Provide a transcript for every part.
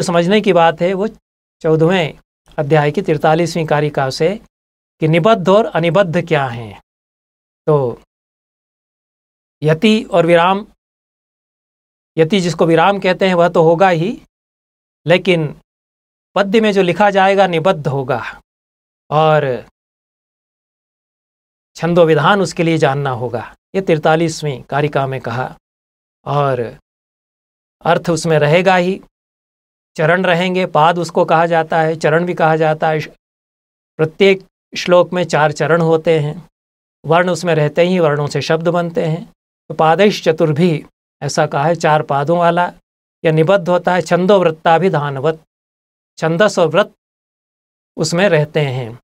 जो समझने की बात है वो 14वें अध्याय की 43वीं कारिका से कि निबद्ध और अनिबद्ध क्या हैं। तो यति और विराम, यति जिसको विराम कहते हैं वह तो होगा ही, लेकिन पद्य में जो लिखा जाएगा निबद्ध होगा और छंदो विधान उसके लिए जानना होगा। ये 43वीं कारिका में कहा और अर्थ उसमें रहेगा ही। चरण रहेंगे, पाद उसको कहा जाता है, चरण भी कहा जाता है। प्रत्येक श्लोक में 4 चरण होते हैं। वर्ण उसमें रहते ही वर्णों से शब्द बनते हैं। तो पादैश चतुर्भी ऐसा कहा है, 4 पादों वाला यह निबद्ध होता है। छंदो वृत्ताभिधानवत, छंदस और वृत्त उसमें रहते हैं।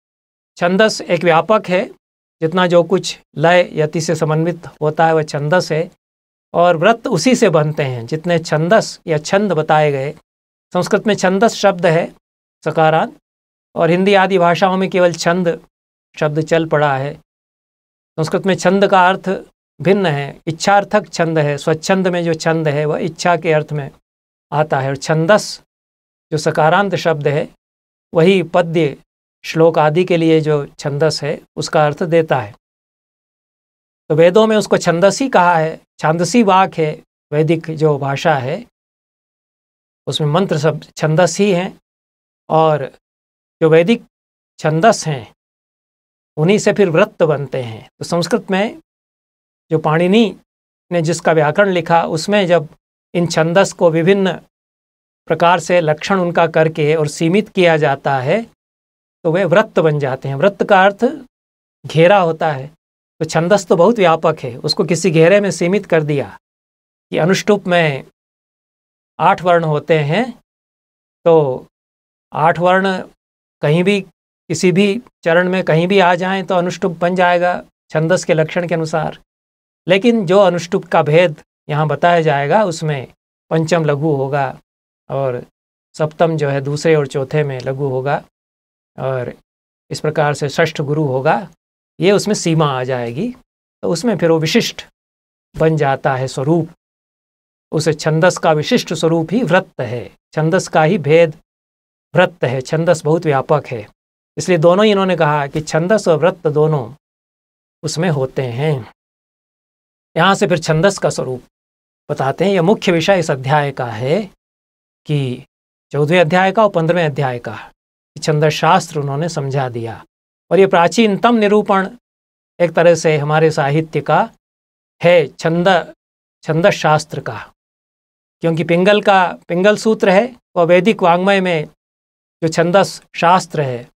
छंदस एक व्यापक है, जितना जो कुछ लय यति से समन्वित होता है वह छंदस है, और वृत्त उसी से बनते हैं जितने छंदस या छंद बताए गए। संस्कृत में छंदस शब्द है सकारांत, और हिंदी आदि भाषाओं में केवल छंद शब्द चल पड़ा है। संस्कृत में छंद का अर्थ भिन्न है, इच्छार्थक छंद है। स्वच्छंद में जो छंद है वह इच्छा के अर्थ में आता है, और छंदस जो सकारांत शब्द है वही पद्य श्लोक आदि के लिए जो छंदस है उसका अर्थ देता है। तो वेदों में उसको छंदस ही कहा है। छांदसी वाक है, वैदिक जो भाषा है उसमें मंत्र सब छंदस ही हैं, और जो वैदिक छंदस हैं उन्हीं से फिर वृत्त बनते हैं। तो संस्कृत में जो पाणिनि ने जिसका व्याकरण लिखा उसमें जब इन छंदस को विभिन्न प्रकार से लक्षण उनका करके और सीमित किया जाता है तो वे वृत्त बन जाते हैं। वृत्त का अर्थ घेरा होता है। तो छंदस तो बहुत व्यापक है, उसको किसी घेरे में सीमित कर दिया कि अनुष्टुप में 8 वर्ण होते हैं, तो 8 वर्ण कहीं भी किसी भी चरण में कहीं भी आ जाएं तो अनुष्टुप बन जाएगा छंदस के लक्षण के अनुसार। लेकिन जो अनुष्टुप का भेद यहाँ बताया जाएगा उसमें पंचम लघु होगा और सप्तम जो है दूसरे और चौथे में लघु होगा, और इस प्रकार से षष्ठ गुरु होगा। ये उसमें सीमा आ जाएगी, तो उसमें फिर वो विशिष्ट बन जाता है स्वरूप। उस छंदस का विशिष्ट स्वरूप ही वृत्त है, छंदस का ही भेद वृत्त है। छंदस बहुत व्यापक है, इसलिए दोनों ही इन्होंने कहा कि छंदस और वृत्त दोनों उसमें होते हैं। यहाँ से फिर छंदस का स्वरूप बताते हैं। यह मुख्य विषय इस अध्याय का है कि 14वें अध्याय का और 15वें अध्याय का छंदस शास्त्र उन्होंने समझा दिया। और ये प्राचीनतम निरूपण एक तरह से हमारे साहित्य का है छंदस शास्त्र का, क्योंकि पिंगल सूत्र है वह वैदिक वाङ्मय में जो छंदस शास्त्र है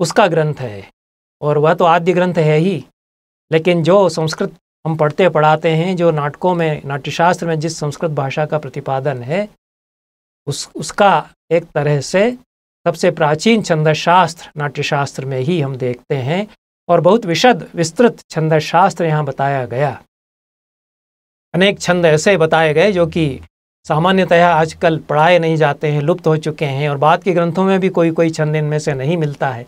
उसका ग्रंथ है, और वह तो आद्य ग्रंथ है ही। लेकिन जो संस्कृत हम पढ़ते पढ़ाते हैं, जो नाटकों में नाट्यशास्त्र में जिस संस्कृत भाषा का प्रतिपादन है उसका एक तरह से सबसे प्राचीन छंदस शास्त्र नाट्यशास्त्र में ही हम देखते हैं, और बहुत विस्तृत छंदस शास्त्र यहाँ बताया गया। अनेक छंद ऐसे बताए गए जो कि सामान्यतः आजकल पढ़ाए नहीं जाते हैं, लुप्त हो चुके हैं, और बाद के ग्रंथों में भी कोई छंद इनमें से नहीं मिलता है।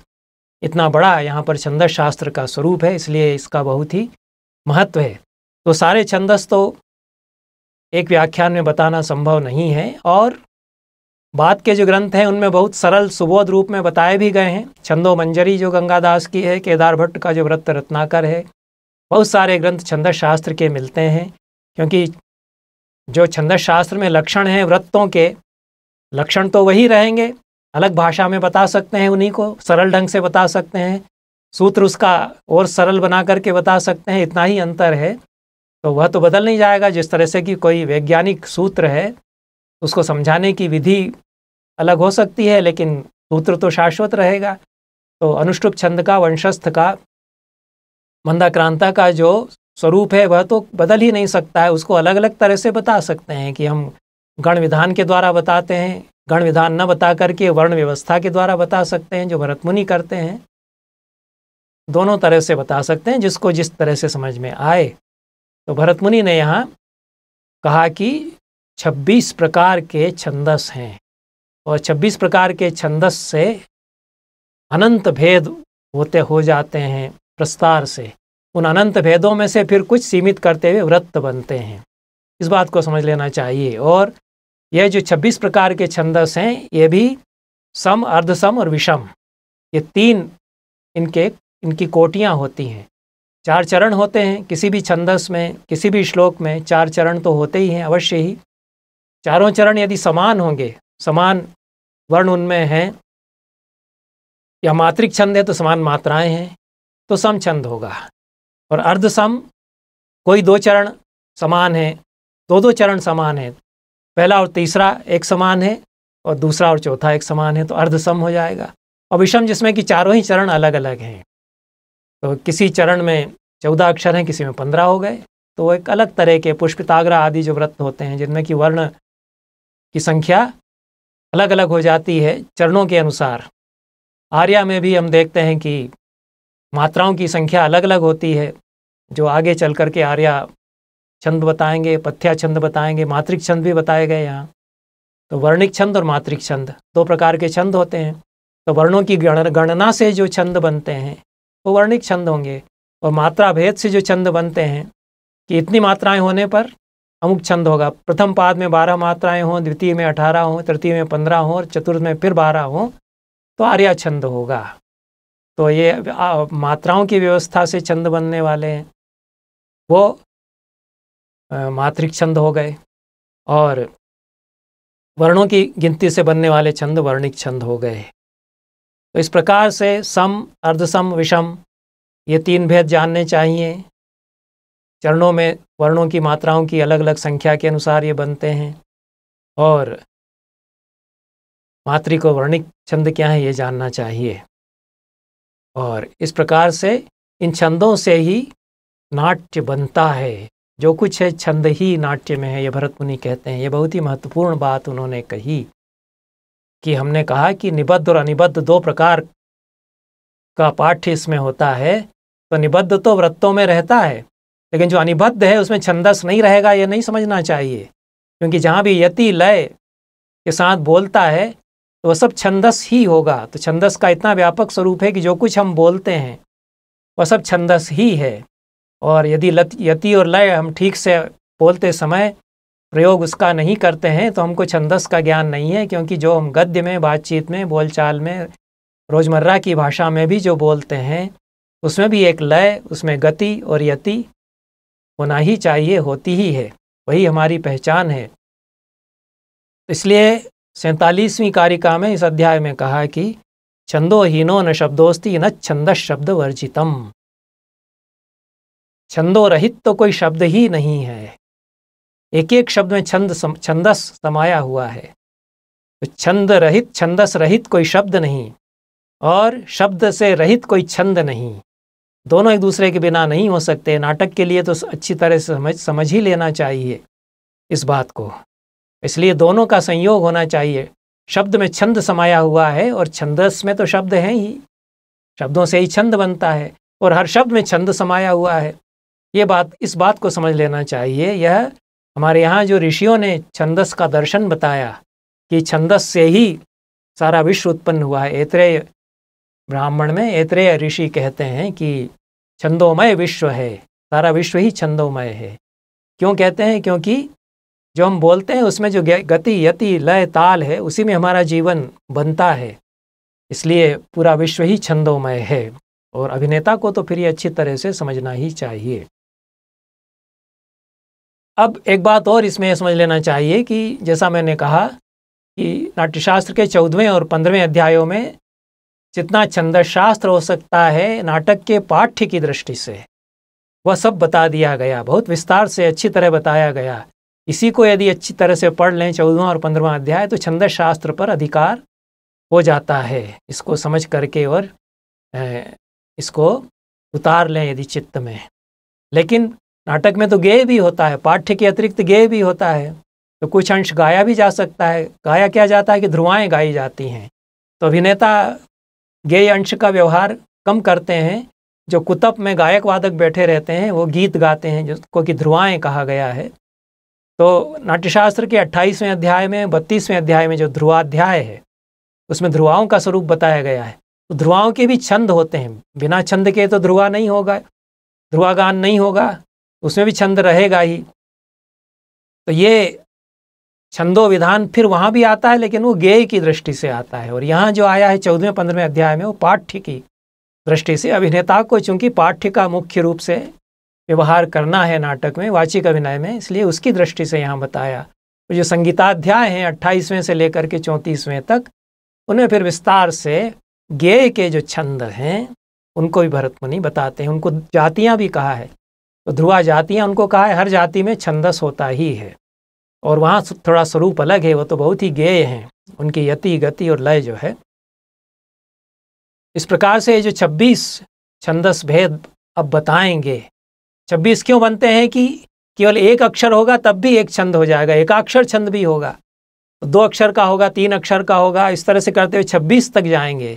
इतना बड़ा यहाँ पर छंदस शास्त्र का स्वरूप है, इसलिए इसका बहुत ही महत्व है। तो सारे छंदस तो एक व्याख्यान में बताना संभव नहीं है, और बाद के जो ग्रंथ हैं उनमें बहुत सरल सुबोध रूप में बताए भी गए हैं। छंदो मंजरी जो गंगादास की है, केदार भट्ट का जो वृत्त रत्नाकर है, बहुत सारे ग्रंथ छंदस शास्त्र के मिलते हैं। क्योंकि जो छंदस शास्त्र में लक्षण हैं वृत्तों के, लक्षण तो वही रहेंगे, अलग भाषा में बता सकते हैं, उन्हीं को सरल ढंग से बता सकते हैं, सूत्र उसका और सरल बना करके बता सकते हैं, इतना ही अंतर है। तो वह तो बदल नहीं जाएगा। जिस तरह से कि कोई वैज्ञानिक सूत्र है उसको समझाने की विधि अलग हो सकती है, लेकिन सूत्र तो शाश्वत रहेगा। तो अनुष्टुप छंद का, वंशस्थ का, मंदाक्रांता का जो स्वरूप है वह तो बदल ही नहीं सकता है। उसको अलग अलग तरह से बता सकते हैं कि हम गण विधान के द्वारा बताते हैं, गण विधान न बता करके वर्ण व्यवस्था के द्वारा बता सकते हैं जो भरत मुनि करते हैं। दोनों तरह से बता सकते हैं, जिसको जिस तरह से समझ में आए। तो भरत मुनि ने यहाँ कहा कि 26 प्रकार के छंदस हैं, और 26 प्रकार के छंदस से अनंत भेद हो जाते हैं प्रस्तार से। उन अनंत भेदों में से फिर कुछ सीमित करते हुए वृत्त बनते हैं। इस बात को समझ लेना चाहिए। और यह जो 26 प्रकार के छंदस हैं, ये भी सम, अर्धसम और विषम, ये 3 इनकी कोटियाँ होती हैं। 4 चरण होते हैं किसी भी छंदस में, किसी भी श्लोक में 4 चरण तो होते ही हैं अवश्य ही। चारों चरण यदि समान होंगे, समान वर्ण उनमें हैं, या मात्रिक छंद है तो समान मात्राएं हैं, तो सम छंद होगा। और अर्धसम, कोई 2 चरण समान है, 2 चरण समान है, पहला और तीसरा एक समान है और दूसरा और चौथा एक समान है, तो अर्धसम हो जाएगा। और विषम जिसमें कि चारों ही चरण अलग अलग हैं, तो किसी चरण में 14 अक्षर हैं, किसी में 15 हो गए, तो एक अलग तरह के पुष्पिताग्रा आदि जो व्रत होते हैं जिनमें कि वर्ण की संख्या अलग अलग हो जाती है चरणों के अनुसार। आर्या में भी हम देखते हैं कि मात्राओं की संख्या अलग अलग होती है, जो आगे चल कर के आर्या छंद बताएंगे, पथ्या छंद बताएंगे, मात्रिक छंद भी बताए गए यहाँ। तो वर्णिक छंद और मात्रिक छंद 2 प्रकार के छंद होते हैं। तो वर्णों की गणना से जो छंद बनते हैं वो वर्णिक छंद होंगे, और मात्रा भेद से जो छंद बनते हैं कि इतनी मात्राएं होने पर अमुक छंद होगा। प्रथम पाद में 12 मात्राएं हों, द्वितीय में 18 हों, तृतीय में 15 हों और चतुर्थ में फिर 12 हों, तो आर्या छंद होगा। तो ये मात्राओं की व्यवस्था से छंद बनने वाले हैं वो मात्रिक छंद हो गए, और वर्णों की गिनती से बनने वाले छंद वर्णिक छंद हो गए। तो इस प्रकार से सम, अर्धसम, विषम, ये 3 भेद जानने चाहिए। चरणों में वर्णों की मात्राओं की अलग अलग संख्या के अनुसार ये बनते हैं, और मात्रिक और वर्णिक छंद क्या है ये जानना चाहिए। और इस प्रकार से इन छंदों से ही नाट्य बनता है। जो कुछ है छंद ही नाट्य में है, ये भरत मुनि कहते हैं। ये बहुत ही महत्वपूर्ण बात उन्होंने कही कि हमने कहा कि निबद्ध और अनिबद्ध 2 प्रकार का पाठ्य इसमें होता है। तो निबद्ध तो वृत्तों में रहता है, लेकिन जो अनिबद्ध है उसमें छंदस नहीं रहेगा, ये नहीं समझना चाहिए। क्योंकि जहाँ भी यति लय के साथ बोलता है तो वह सब छंदस ही होगा। तो छंदस का इतना व्यापक स्वरूप है कि जो कुछ हम बोलते हैं वह सब छंदस ही है। और यदि यति और लय हम ठीक से बोलते समय प्रयोग उसका नहीं करते हैं तो हमको छंदस का ज्ञान नहीं है। क्योंकि जो हम गद्य में, बातचीत में, बोलचाल में, रोज़मर्रा की भाषा में भी जो बोलते हैं उसमें भी एक लय, उसमें गति और यति होना ही चाहिए, होती ही है, वही हमारी पहचान है। इसलिए 47वीं कारिका में इस अध्याय में कहा कि छंदो हीनो न शब्दोस्ति न छंदस शब्द वर्जितम। छंदो रहित तो कोई शब्द ही नहीं है। एक एक शब्द में छंदस समाया हुआ है। तो छंद रहित, छंदस रहित कोई शब्द नहीं, और शब्द से रहित कोई छंद नहीं। दोनों एक दूसरे के बिना नहीं हो सकते। नाटक के लिए तो अच्छी तरह से समझ ही लेना चाहिए इस बात को। इसलिए दोनों का संयोग होना चाहिए। शब्द में छंद समाया हुआ है, और छंदस में तो शब्द हैं ही, शब्दों से ही छंद बनता है, और हर शब्द में छंद समाया हुआ है। इस बात को समझ लेना चाहिए। यह हमारे यहाँ जो ऋषियों ने छंदस का दर्शन बताया कि छंदस से ही सारा विश्व उत्पन्न हुआ है। ऐत्रेय ब्राह्मण में ऐत्रेय ऋषि कहते हैं कि छंदोमय विश्व है, सारा विश्व ही छंदोमय है। क्यों कहते हैं? क्योंकि जो हम बोलते हैं उसमें जो गति, यति, लय, ताल है, उसी में हमारा जीवन बनता है। इसलिए पूरा विश्व ही छंदोमय है, और अभिनेता को तो फिर ये अच्छी तरह से समझना ही चाहिए। अब एक बात और इसमें समझ लेना चाहिए कि जैसा मैंने कहा कि नाट्यशास्त्र के 14वें और 15वें अध्यायों में जितना छंदस शास्त्र हो सकता है नाटक के पाठ्य की दृष्टि से, वह सब बता दिया गया, बहुत विस्तार से अच्छी तरह बताया गया। इसी को यदि अच्छी तरह से पढ़ लें 14वां और 15वां अध्याय, तो छंदस शास्त्र पर अधिकार हो जाता है। इसको समझ करके और इसको उतार लें यदि चित्त में। लेकिन नाटक में तो गेय भी होता है, पाठ्य के अतिरिक्त गेय भी होता है, तो कुछ अंश गाया भी जा सकता है। गाया क्या जाता है कि ध्रुवाएं गाई जाती हैं। तो अभिनेता गेय अंश का व्यवहार कम करते हैं। जो कुतप में गायक वादक बैठे रहते हैं वो गीत गाते हैं, जिसको कि ध्रुवाएं कहा गया है। तो नाट्यशास्त्र के 28वें अध्याय में, 32वें अध्याय में जो ध्रुवाध्याय है उसमें ध्रुवाओं का स्वरूप बताया गया है। तो ध्रुवाओं के भी छंद होते हैं, बिना छंद के तो ध्रुवा नहीं होगा, ध्रुवागान नहीं होगा, उसमें भी छंद रहेगा ही। तो ये छंदो विधान फिर वहाँ भी आता है, लेकिन वो गेय की दृष्टि से आता है। और यहाँ जो आया है 14वें-15वें अध्याय में, वो पाठ्य की दृष्टि से। अभिनेता को चूंकि पाठ्य का मुख्य रूप से व्यवहार करना है नाटक में, वाचिक अभिनय में, इसलिए उसकी दृष्टि से यहाँ बताया। तो जो संगीताध्याय हैं 28वें से लेकर के 34वें तक, उन्हें फिर विस्तार से गेय के जो छंद हैं उनको भी भरत मुनि बताते हैं। उनको जातियाँ भी कहा है, तो ध्रुवा जातियाँ उनको कहा है, हर जाति में छंदस होता ही है। और वहाँ थोड़ा स्वरूप अलग है, वो तो बहुत ही गेय हैं, उनकी यति गति और लय जो है। इस प्रकार से जो 26 छंदस भेद अब बताएंगे। 26 क्यों बनते हैं कि केवल एक अक्षर होगा तब भी एक छंद हो जाएगा, एकाक्षर छंद भी होगा, 2 अक्षर का होगा, 3 अक्षर का होगा, इस तरह से करते हुए 26 तक जाएंगे।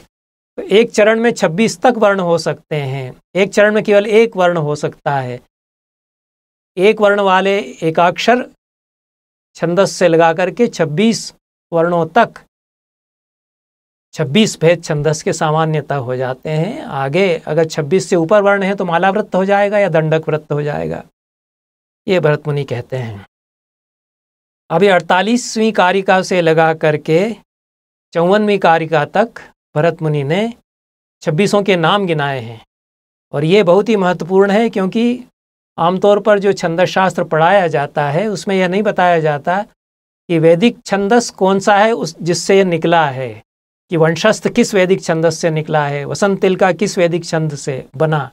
तो एक चरण में 26 तक वर्ण हो सकते हैं, एक चरण में केवल एक वर्ण हो सकता है। एक वर्ण वाले एकाक्षर छंदस से लगा करके 26 वर्णों तक 26 भेद छंदस के सामान्यतः हो जाते हैं। आगे अगर 26 से ऊपर वर्ण है तो माला वृत्त हो जाएगा या दंडक वृत्त हो जाएगा, ये भरत मुनि कहते हैं। अभी 48वीं कारिका से लगा करके 54वीं कारिका तक भरत मुनि ने 26 के नाम गिनाए हैं। और ये बहुत ही महत्वपूर्ण है, क्योंकि आमतौर पर जो छंदस शास्त्र पढ़ाया जाता है उसमें यह नहीं बताया जाता कि वैदिक छंदस कौन सा है उस जिससे ये निकला है, कि वंशस्थ किस वैदिक छंदस से निकला है, वसंत तिलका किस वैदिक छंद से बना।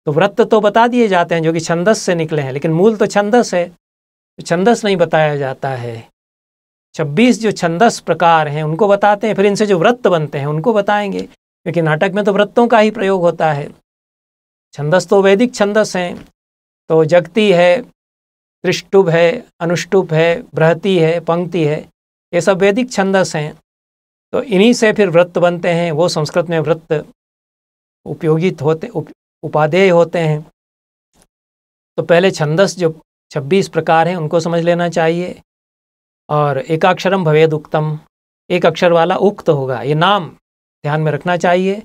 तो वृत्त तो बता दिए जाते हैं जो कि छंदस से निकले हैं, लेकिन मूल तो छंदस है, तो छंदस नहीं बताया जाता है। 26 जो छंदस प्रकार हैं उनको बताते हैं, फिर इनसे जो वृत्त बनते हैं उनको बताएंगे, क्योंकि नाटक में तो वृत्तों का ही प्रयोग होता है। छंदस तो वैदिक छंदस हैं, तो जगती है, त्रिष्टुभ है, अनुष्टुप है, बृहति है, पंक्ति है, ये सब वैदिक छंदस हैं। तो इन्हीं से फिर वृत्त बनते हैं। वो संस्कृत में वृत्त उपयोगित होते, उपादेय होते हैं। तो पहले छंदस जो 26 प्रकार हैं उनको समझ लेना चाहिए। और एकाक्षरम भवेद उक्तम, एक अक्षर वाला उक्त होगा, ये नाम ध्यान में रखना चाहिए।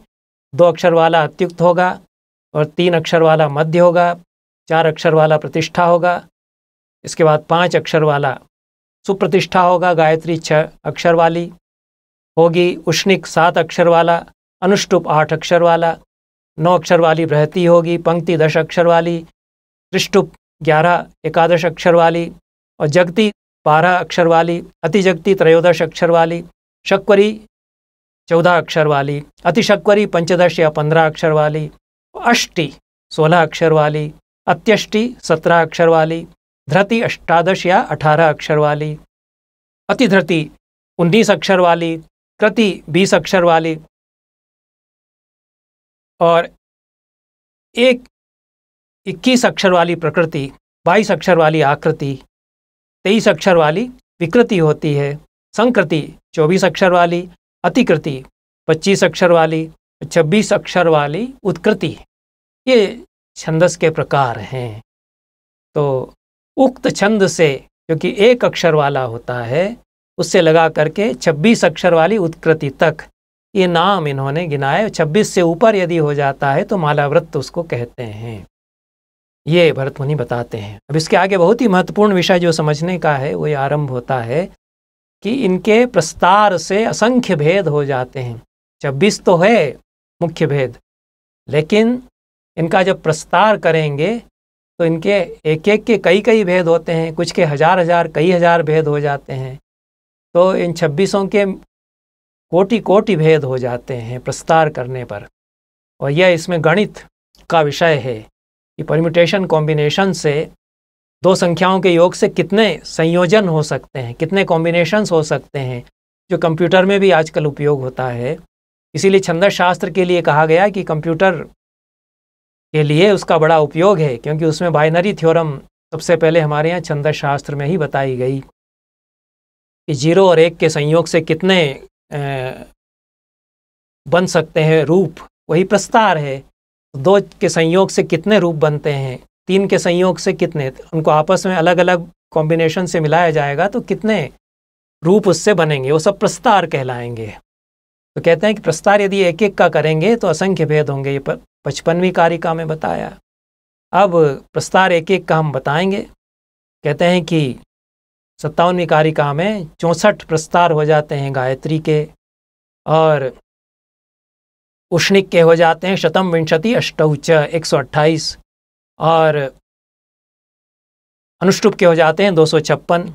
2 अक्षर वाला अत्युक्त होगा, और 3 अक्षर वाला मध्य होगा, 4 अक्षर वाला प्रतिष्ठा होगा, इसके बाद 5 अक्षर वाला सुप्रतिष्ठा होगा, गायत्री 6 अक्षर वाली होगी, उष्णिक 7 अक्षर वाला, अनुष्टुप 8 अक्षर वाला, 9 अक्षर वाली बृहति होगी, पंक्ति 10 अक्षर वाली, त्रिष्टुप 11 11 अक्षर वाली, और जगती 12 अक्षर वाली, अतिजगती 13 अक्षर वाली, शक्वरी 14 अक्षर वाली, अतिशक्वरी 15 या 15 अक्षर वाली, अष्टि 16 अक्षर वाली, अत्यष्टि 17 अक्षर वाली, धृति 18 या 18 अक्षर वाली, अतिधृति 19 अक्षर वाली, कृति 20 अक्षर वाली, और 21 अक्षर वाली प्रकृति, 22 अक्षर वाली आकृति, 23 अक्षर वाली विकृति होती है, संकृति 24 अक्षर वाली, अतिकृति 25 अक्षर वाली, 26 अक्षर वाली उत्कृति। ये छंदस के प्रकार हैं। तो उक्त छंद से, जो कि एक अक्षर वाला होता है, उससे लगा करके 26 अक्षर वाली उत्कृति तक ये नाम इन्होंने गिनाए। 26 से ऊपर यदि हो जाता है तो मालावृत्त उसको कहते हैं, ये भरत मुनि बताते हैं। अब इसके आगे बहुत ही महत्वपूर्ण विषय जो समझने का है वो ये आरंभ होता है कि इनके प्रस्तार से असंख्य भेद हो जाते हैं। 26 तो है मुख्य भेद, लेकिन इनका जब प्रस्तार करेंगे तो इनके एक एक के कई कई भेद होते हैं, कुछ के हजार हजार कई हजार भेद हो जाते हैं। तो इन 26 के कोटि कोटि भेद हो जाते हैं प्रस्तार करने पर। और यह इसमें गणित का विषय है कि परम्यूटेशन कॉम्बिनेशन से 2 संख्याओं के योग से कितने संयोजन हो सकते हैं, कितने कॉम्बिनेशंस हो सकते हैं, जो कंप्यूटर में भी आजकल उपयोग होता है। इसीलिए छंदस शास्त्र के लिए कहा गया कि कंप्यूटर के लिए उसका बड़ा उपयोग है, क्योंकि उसमें बाइनरी थ्योरम सबसे पहले हमारे यहाँ छंदस शास्त्र में ही बताई गई कि 0 और 1 के संयोग से कितने बन सकते हैं रूप, वही प्रस्तार है। 2 के संयोग से कितने रूप बनते हैं, 3 के संयोग से कितने, उनको आपस में अलग अलग कॉम्बिनेशन से मिलाया जाएगा तो कितने रूप उससे बनेंगे, वो सब प्रस्तार कहलाएंगे। तो कहते हैं कि प्रस्तार यदि एक एक का करेंगे तो असंख्य भेद होंगे, ये 55वीं कारिका में बताया। अब प्रस्तार एक एक का हम बताएंगे। कहते हैं कि 57वीं कारिका में 64 प्रस्तार हो जाते हैं गायत्री के, और उष्णिक के हो जाते हैं शतम विंशति अष्टौच 128, और अनुष्टुप के हो जाते हैं 256,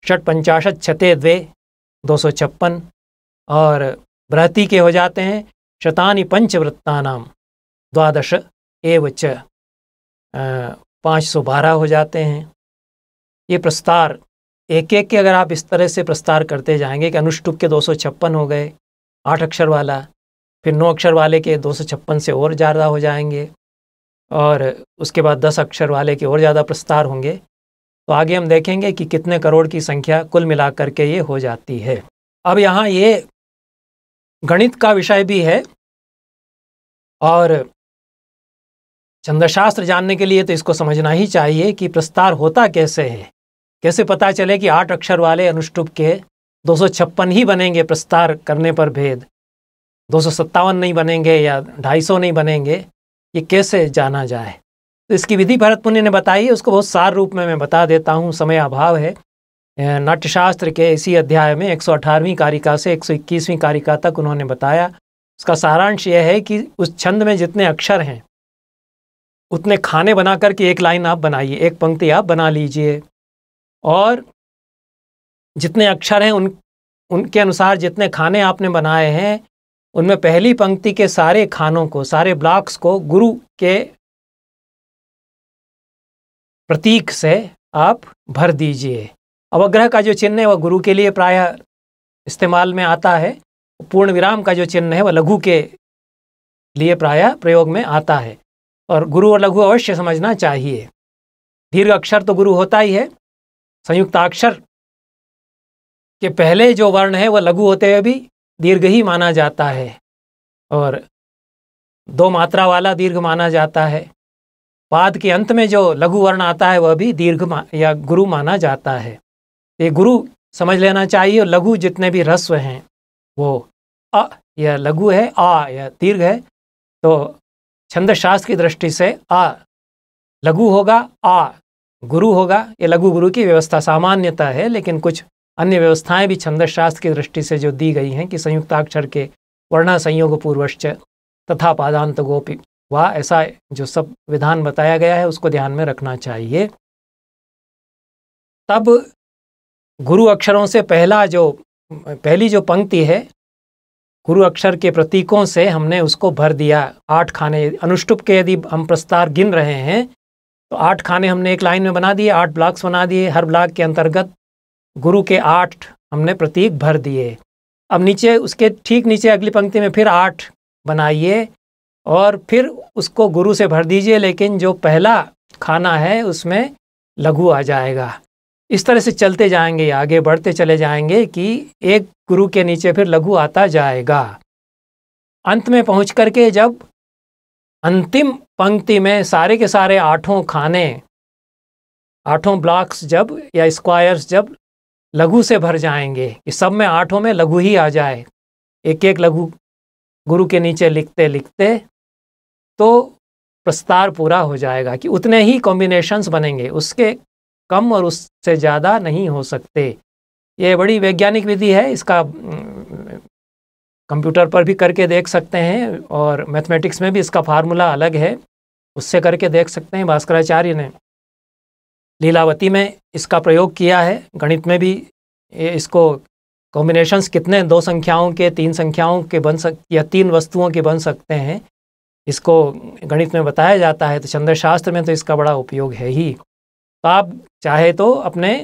षट पंचाशत छते द्वे 256, और बृहति के हो जाते हैं शतानि पंचवृत्तानाम द्वादश एवच 512 हो जाते हैं। ये प्रस्तार एक एक के अगर आप इस तरह से प्रस्तार करते जाएंगे कि अनुष्टुप के 256 हो गए 8 अक्षर वाला, फिर 9 अक्षर वाले के 256 से और ज़्यादा हो जाएंगे, और उसके बाद 10 अक्षर वाले के और ज़्यादा प्रस्तार होंगे, तो आगे हम देखेंगे कि कितने करोड़ की संख्या कुल मिलाकर के ये हो जाती है। अब यहाँ ये गणित का विषय भी है, और छंदशास्त्र जानने के लिए तो इसको समझना ही चाहिए कि प्रस्तार होता कैसे है। कैसे पता चले कि 8 अक्षर वाले अनुष्टुप के 256 ही बनेंगे प्रस्तार करने पर भेद, 257 नहीं बनेंगे या 250 नहीं बनेंगे, ये कैसे जाना जाए? तो इसकी विधि भरत मुनि ने बताई है, उसको बहुत सार रूप में मैं बता देता हूँ, समय अभाव है। नाट्यशास्त्र के इसी अध्याय में 118वीं कारिका से 121वीं कारिका तक उन्होंने बताया। उसका सारांश यह है कि उस छंद में जितने अक्षर हैं उतने खाने बना करके एक लाइन आप बनाइए, एक पंक्ति आप बना लीजिए, और जितने अक्षर हैं उनके अनुसार जितने खाने आपने बनाए हैं उनमें पहली पंक्ति के सारे खानों को, सारे ब्लॉक्स को गुरु के प्रतीक से आप भर दीजिए। अवग्रह का जो चिन्ह है वह गुरु के लिए प्रायः इस्तेमाल में आता है, पूर्ण विराम का जो चिन्ह है वह लघु के लिए प्रायः प्रयोग में आता है, और गुरु और लघु अवश्य समझना चाहिए। दीर्घ अक्षर तो गुरु होता ही है, संयुक्ताक्षर के पहले जो वर्ण है वह लघु होते हुए भी दीर्घ ही माना जाता है, और 2 मात्रा वाला दीर्घ माना जाता है। पाद के अंत में जो लघु वर्ण आता है वह भी दीर्घ या गुरु माना जाता है। ये गुरु समझ लेना चाहिए। और लघु जितने भी ह्रस्व हैं वो अ या लघु है, आ या दीर्घ है, तो छंद शास्त्र की दृष्टि से आ लघु होगा, आ गुरु होगा। ये लघु गुरु की व्यवस्था सामान्यता है, लेकिन कुछ अन्य व्यवस्थाएं भी छंद शास्त्र की दृष्टि से जो दी गई हैं कि संयुक्ताक्षर के वर्ण संयोग पूर्वश्च तथा पादांत गोपी वाह, ऐसा जो सब विधान बताया गया है उसको ध्यान में रखना चाहिए। तब गुरु अक्षरों से पहली जो पंक्ति है गुरु अक्षर के प्रतीकों से हमने उसको भर दिया। 8 खाने अनुष्टुप के यदि हम प्रस्तार गिन रहे हैं तो 8 खाने हमने एक लाइन में बना दिए, 8 ब्लॉक्स बना दिए। हर ब्लॉक के अंतर्गत गुरु के 8 हमने प्रतीक भर दिए। अब नीचे उसके ठीक नीचे अगली पंक्ति में फिर 8 बनाइए और फिर उसको गुरु से भर दीजिए, लेकिन जो पहला खाना है उसमें लघु आ जाएगा। इस तरह से चलते जाएंगे, आगे बढ़ते चले जाएंगे कि एक गुरु के नीचे फिर लघु आता जाएगा। अंत में पहुंच करके जब अंतिम पंक्ति में सारे के सारे 8 खाने, 8 ब्लॉक्स जब या स्क्वायर्स जब लघु से भर जाएंगे, इस सब में 8 में लघु ही आ जाए, एक एक लघु गुरु के नीचे लिखते लिखते, तो प्रस्तार पूरा हो जाएगा कि उतने ही कॉम्बिनेशंस बनेंगे, उसके कम और उससे ज़्यादा नहीं हो सकते। ये बड़ी वैज्ञानिक विधि है, इसका कंप्यूटर पर भी करके देख सकते हैं और मैथमेटिक्स में भी इसका फार्मूला अलग है, उससे करके देख सकते हैं। भास्कराचार्य ने लीलावती में इसका प्रयोग किया है। गणित में भी इसको कॉम्बिनेशंस कितने 2 संख्याओं के 3 संख्याओं के या 3 वस्तुओं के बन सकते हैं, इसको गणित में बताया जाता है। तो छंदशास्त्र में तो इसका बड़ा उपयोग है ही। तो आप चाहे तो अपने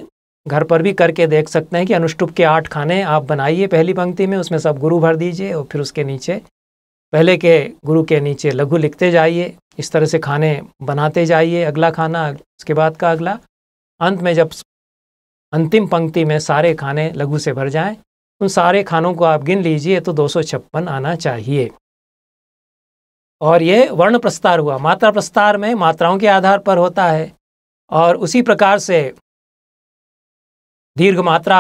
घर पर भी करके देख सकते हैं कि अनुष्टुप के 8 खाने आप बनाइए पहली पंक्ति में, उसमें सब गुरु भर दीजिए और फिर उसके नीचे पहले के गुरु के नीचे लघु लिखते जाइए। इस तरह से खाने बनाते जाइए, अगला खाना उसके बाद का अगला। अंत में जब अंतिम पंक्ति में सारे खाने लघु से भर जाएं, उन सारे खानों को आप गिन लीजिए तो 256 आना चाहिए। और ये वर्ण प्रस्तार हुआ। मात्रा प्रस्तार में मात्राओं के आधार पर होता है, और उसी प्रकार से दीर्घ मात्रा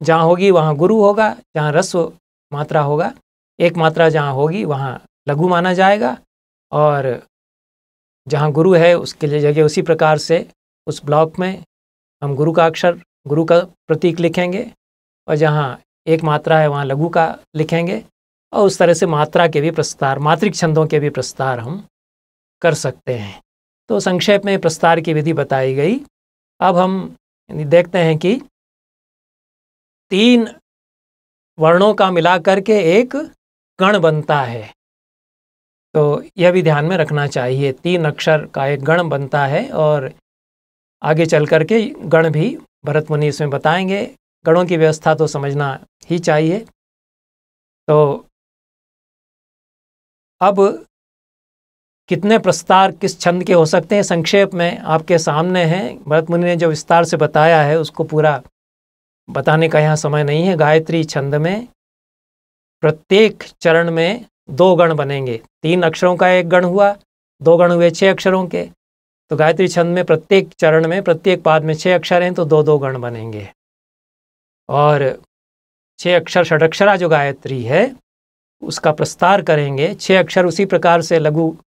जहाँ होगी वहाँ गुरु होगा, जहाँ ह्रस्व मात्रा होगा, एक मात्रा जहाँ होगी वहाँ लघु माना जाएगा, और जहाँ गुरु है उसके लिए जगह उसी प्रकार से उस ब्लॉक में हम गुरु का अक्षर गुरु का प्रतीक लिखेंगे, और जहाँ एक मात्रा है वहाँ लघु का लिखेंगे, और उस तरह से मात्रा के भी प्रस्तार, मात्रिक छंदों के भी प्रस्तार हम कर सकते हैं। तो संक्षेप में प्रस्तार की विधि बताई गई। अब हम देखते हैं कि 3 वर्णों का मिला करके एक गण बनता है, तो यह भी ध्यान में रखना चाहिए। 3 अक्षर का एक गण बनता है, और आगे चल कर के गण भी भरत मुनि इसमें बताएंगे। गणों की व्यवस्था तो समझना ही चाहिए। तो अब कितने प्रस्तार किस छंद के हो सकते हैं, संक्षेप में आपके सामने हैं। भरत मुनि ने जो विस्तार से बताया है उसको पूरा बताने का यहाँ समय नहीं है। गायत्री छंद में प्रत्येक चरण में 2 गण बनेंगे। 3 अक्षरों का एक गण हुआ, 2 गण हुए 6 अक्षरों के। तो गायत्री छंद में प्रत्येक चरण में, प्रत्येक पाद में 6 अक्षर हैं, तो 2-2 गण बनेंगे। और 6 अक्षर षडक्षरा जो गायत्री है उसका प्रस्तार करेंगे। 6 अक्षर उसी प्रकार से लघु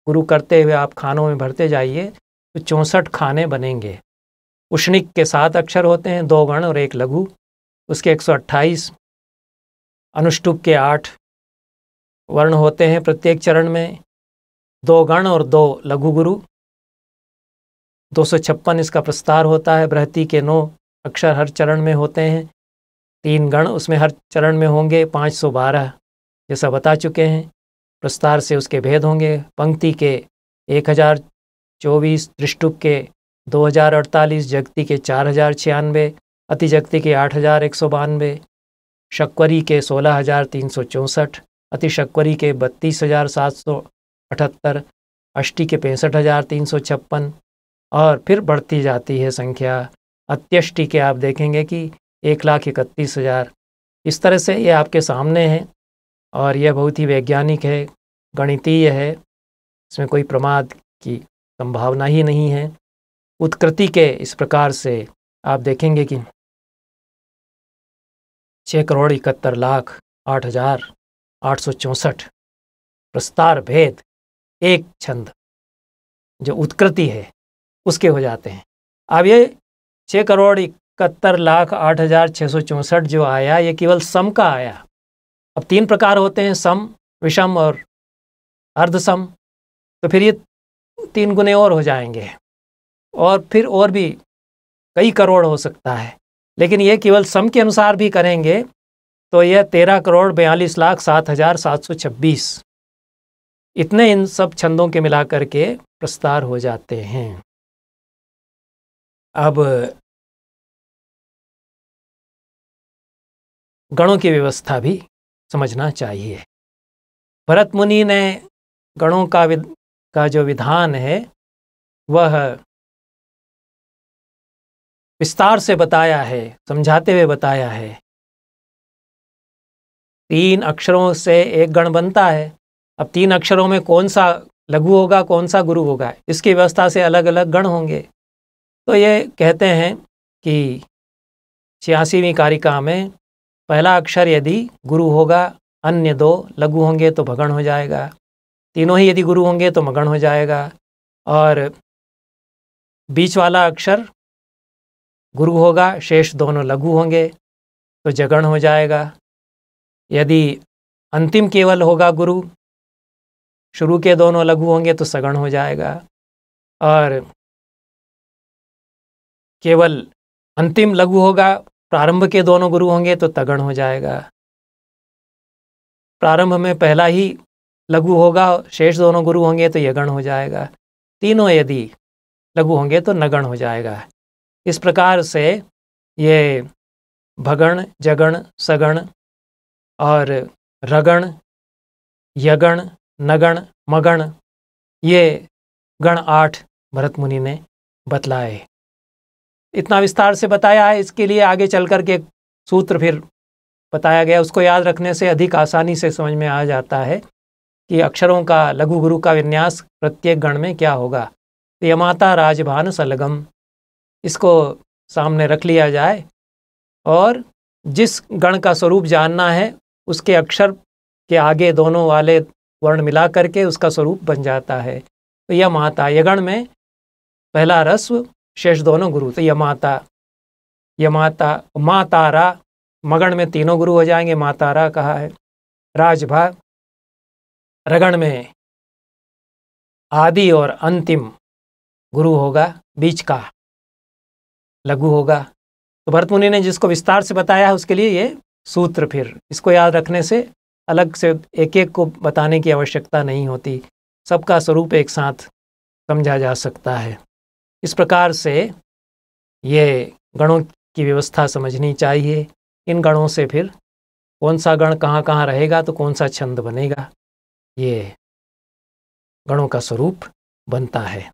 गुरु करते हुए आप खानों में भरते जाइए, तो 64 खाने बनेंगे। उष्णिक के 7 अक्षर होते हैं, 2 गण और 1 लघु, उसके 128। अनुष्टुप के 8 वर्ण होते हैं प्रत्येक चरण में, 2 गण और 2 लघु गुरु, 256 इसका प्रस्तार होता है। बृहति के 9 अक्षर हर चरण में होते हैं, 3 गण उसमें हर चरण में होंगे, 512 जैसा बता चुके हैं। प्रस्तार से उसके भेद होंगे। पंक्ति के 1024, दृष्टुप के 2048, जगती के 4096, अतिजगती के 8192, शक्वरी के 16364, अतिशक्वरी के 32778, अष्टि के 65356, और फिर बढ़ती जाती है संख्या। अत्यष्टि के आप देखेंगे कि 1,31,000। इस तरह से ये आपके सामने है, और यह बहुत ही वैज्ञानिक है, गणितीय है, इसमें कोई प्रमाद की संभावना ही नहीं है। उत्कृति के इस प्रकार से आप देखेंगे कि 6,71,08,864 प्रस्तार भेद एक छंद जो उत्कृति है उसके हो जाते हैं। अब ये 6,71,08,664 जो आया, ये केवल सम का आया। अब 3 प्रकार होते हैं, सम, विषम और अर्धसम। तो फिर ये 3 गुने और हो जाएंगे, और फिर और भी कई करोड़ हो सकता है। लेकिन ये केवल सम के अनुसार भी करेंगे तो यह 13,42,07,726 इतने इन सब छंदों के मिला करके प्रस्तार हो जाते हैं। अब गणों की व्यवस्था भी समझना चाहिए। भरत मुनि ने गणों का जो विधान है वह विस्तार से बताया है, समझाते हुए बताया है। 3 अक्षरों से एक गण बनता है। अब 3 अक्षरों में कौन सा लघु होगा, कौन सा गुरु होगा, इसकी व्यवस्था से अलग अलग गण होंगे। तो ये कहते हैं कि 86वीं कारिका में पहला अक्षर यदि गुरु होगा, अन्य 2 लघु होंगे तो भगण हो जाएगा। तीनों ही यदि गुरु होंगे तो मगण हो जाएगा, और बीच वाला अक्षर गुरु होगा, शेष दोनों लघु होंगे तो जगण हो जाएगा। यदि अंतिम केवल होगा गुरु, शुरू के दोनों लघु होंगे तो सगण हो जाएगा, और केवल अंतिम लघु होगा, प्रारंभ के दोनों गुरु होंगे तो तगण हो जाएगा। प्रारंभ में पहला ही लघु होगा, शेष दोनों गुरु होंगे तो यगण हो जाएगा। तीनों यदि लघु होंगे तो नगण हो जाएगा। इस प्रकार से ये भगण, जगण, सगण और रगण, यगण, नगण, मगण, ये गण 8 भरत मुनि ने बतलाए। इतना विस्तार से बताया है, इसके लिए आगे चल कर के सूत्र फिर बताया गया। उसको याद रखने से अधिक आसानी से समझ में आ जाता है कि अक्षरों का लघु गुरु का विन्यास प्रत्येक गण में क्या होगा। तो यमाता राजभान सलगम, इसको सामने रख लिया जाए, और जिस गण का स्वरूप जानना है उसके अक्षर के आगे दोनों वाले वर्ण मिला करके उसका स्वरूप बन जाता है। तो यमाता, यगण में पहला रस्व, शेष दोनों गुरु, तो यमाता। ये माता, माँ तारा, मगण में तीनों गुरु हो जाएंगे, माँ तारा कहा है। राजभा, रगण में आदि और अंतिम गुरु होगा, बीच का लघु होगा। तो भरत मुनि ने जिसको विस्तार से बताया है उसके लिए ये सूत्र, फिर इसको याद रखने से अलग से एक एक को बताने की आवश्यकता नहीं होती, सबका स्वरूप एक साथ समझा जा सकता है। इस प्रकार से ये गणों की व्यवस्था समझनी चाहिए। इन गणों से फिर कौन सा गण कहाँ कहाँ रहेगा तो कौन सा छंद बनेगा, ये गणों का स्वरूप बनता है।